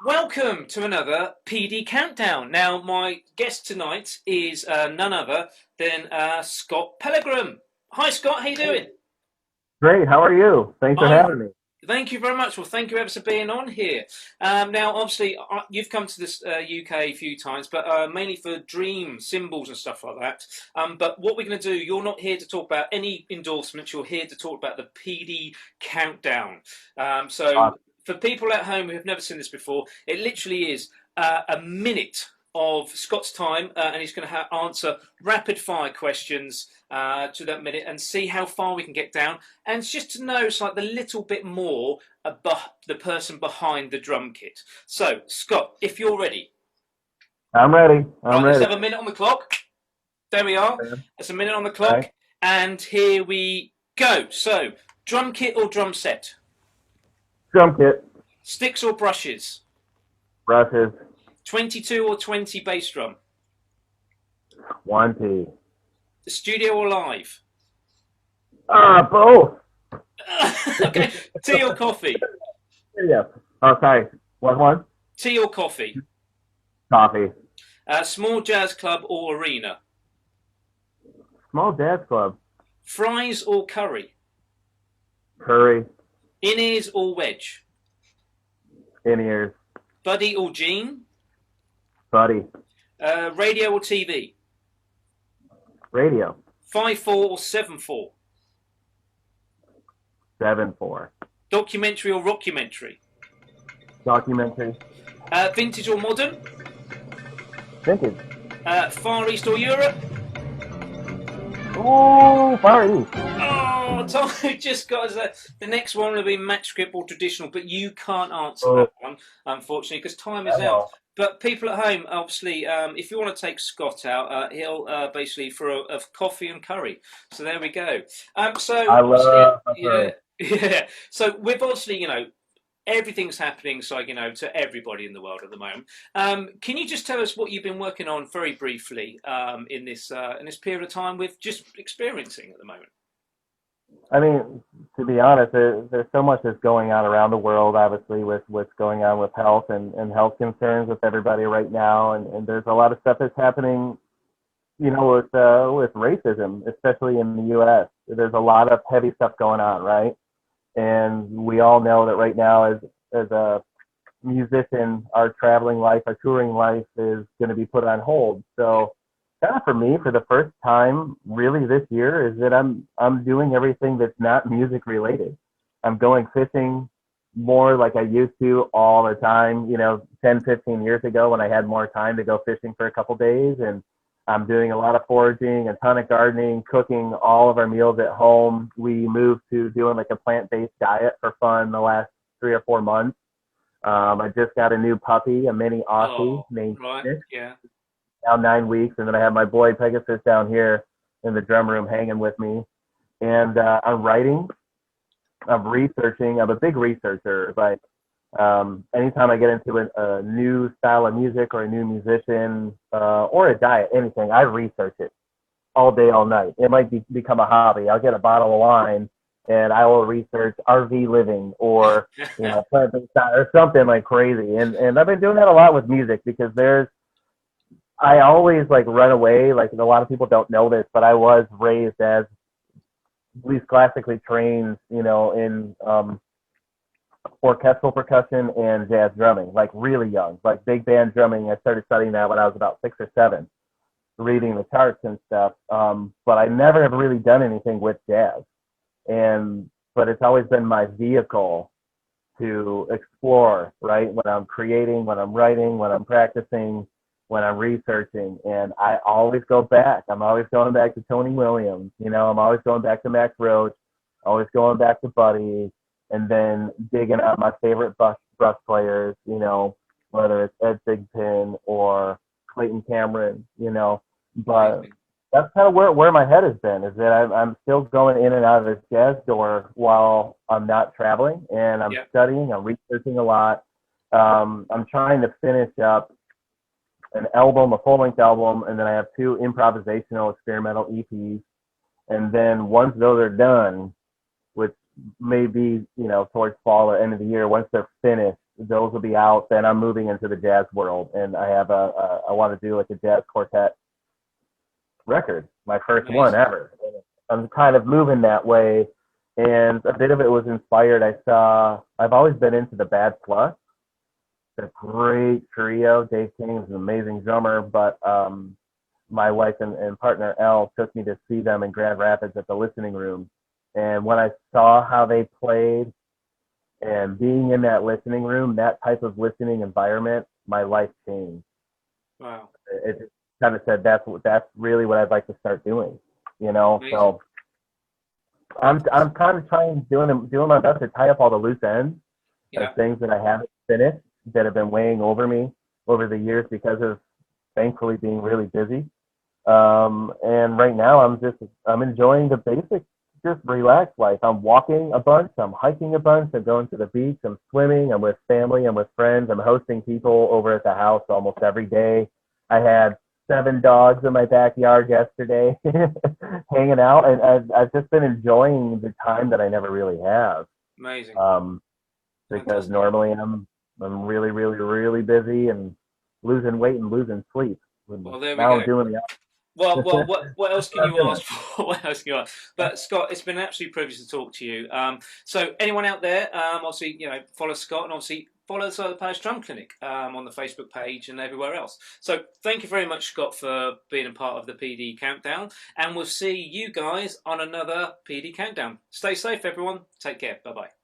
Welcome to another PD Countdown. Now, my guest tonight is none other than Scott Pellegrom. Hi, Scott. How you doing? Great. How are you? Thanks for I'm. having me. Thank you very much. Well, thank you ever for being on here. Now, obviously, you've come to this UK a few times, but mainly for dream symbols and stuff like that. But what we're going to do, you're not here to talk about any endorsements. You're here to talk about the PD Countdown. So, Uh, for people at home who have never seen this before, it literally is a minute of Scott's time, and he's going to answer rapid fire questions to that minute and see how far we can get down. And it's just to know, it's like the little bit more about the person behind the drum kit. So, Scott, if you're ready, I'm ready. I'm right, let's ready. have a minute on the clock. There we are. Okay. That's a minute on the Okay. clock. And here we go. So, drum kit or drum set? Drum kit, Sticks or brushes? brushes, 22 or 20 bass drum? one T. Studio or live? Both. Okay, tea or coffee? Yeah. Oh, sorry. What one? Tea or coffee? Coffee. Small jazz club or arena? Small jazz club. Fries or curry? Curry. In-ears or wedge? In ears. Buddy or Jean? Buddy. Radio or TV? Radio. 5/4 or 7/4? 7/4. Documentary or rockumentary? Documentary. Vintage or modern? Vintage. Far East or Europe? Ooh, Far East. Oh, Tom just got the next one will be match script or traditional, but you can't answer Oh, that one, unfortunately, because time is out. hello. But people at home, obviously, if you want to take Scott out, he'll basically for a coffee and curry. So there we go. So I obviously, love my yeah, curry. yeah. So we've obviously, everything's happening, so to everybody in the world at the moment. Can you just tell us what you've been working on very briefly in this period of time with just experiencing at the moment? I mean, to be honest, there's so much that's going on around the world, obviously, with what's going on with health and health concerns with everybody right now. And there's a lot of stuff that's happening, with racism, especially in the U.S. There's a lot of heavy stuff going on, right? And we all know that right now, as a musician, our traveling life, our touring life is going to be put on hold. Yeah. So kind of for me, for the first time really this year, is that I'm doing everything that's not music related. I'm going fishing more like I used to all the time, 10, 15 years ago when I had more time to go fishing for a couple days. And I'm doing a lot of foraging, a ton of gardening, cooking all of our meals at home. We moved to doing like a plant-based diet for fun the last 3 or 4 months. I just got a new puppy, a mini Aussie Oh, named right. Phoenix, Yeah. now 9 weeks, and then I have my boy Pegasus down here in the drum room hanging with me. And I'm writing, I'm researching. I'm a big researcher, but anytime I get into a new style of music or a new musician or a diet, anything, I research it all day, all night. It might become a hobby. I'll get a bottle of wine and I will research RV living or plant-based diet or something like crazy. And I've been doing that a lot with music because I always like run away. Like a lot of people don't know this, but I was raised as at least classically trained, in orchestral percussion and jazz drumming, like really young, like big band drumming. I started studying that when I was about 6 or 7, reading the charts and stuff. But I never have really done anything with jazz, but it's always been my vehicle to explore, right? When I'm creating, when I'm writing, when I'm practicing, when I'm researching. And I always go back. I'm always going back to Tony Williams. I'm always going back to Max Roach, always going back to Buddy, and then digging out my favorite brush players, whether it's Ed Thigpen or Clayton Cameron. But Amazing. that's kind of where my head has been, is that I'm still going in and out of this jazz door while I'm not traveling, and I'm Yeah. studying, I'm researching a lot. I'm trying to finish up an album, a full length album, and then I have 2 improvisational experimental EPs. And then once those are done, which may be, towards fall or end of the year, once they're finished, those will be out. Then I'm moving into the jazz world, and I have I want to do like a jazz quartet record, my first Amazing. one ever. I'm kind of moving that way, and a bit of it was inspired. I've always been into the Bad Plus, a great trio. Dave King is an amazing drummer, but my wife and partner Elle took me to see them in Grand Rapids at the Listening Room, and when I saw how they played and being in that listening room, that type of listening environment, my life changed. Wow. It just kind of said that's really what I'd like to start doing, you know. Amazing. So I'm kind of doing my best to tie up all the loose ends of things that I haven't finished that have been weighing over me over the years because of thankfully being really busy. And right now I'm enjoying the basic, just relaxed life. I'm walking a bunch, I'm hiking a bunch, I'm going to the beach, I'm swimming, I'm with family, I'm with friends, I'm hosting people over at the house almost every day. I had 7 dogs in my backyard yesterday hanging out, and I've just been enjoying the time that I never really have. Amazing. Because Fantastic. normally I'm really, really, really busy and losing weight and losing sleep. Well, there we Now go. I'm doing the Well, what else can you ask for? What else can you ask? But Scott, it's been an absolute privilege to talk to you. So anyone out there, obviously, follow Scott and obviously follow the Parish Drum Clinic on the Facebook page and everywhere else. So thank you very much, Scott, for being a part of the PD Countdown, and we'll see you guys on another PD Countdown. Stay safe, everyone. Take care. Bye bye.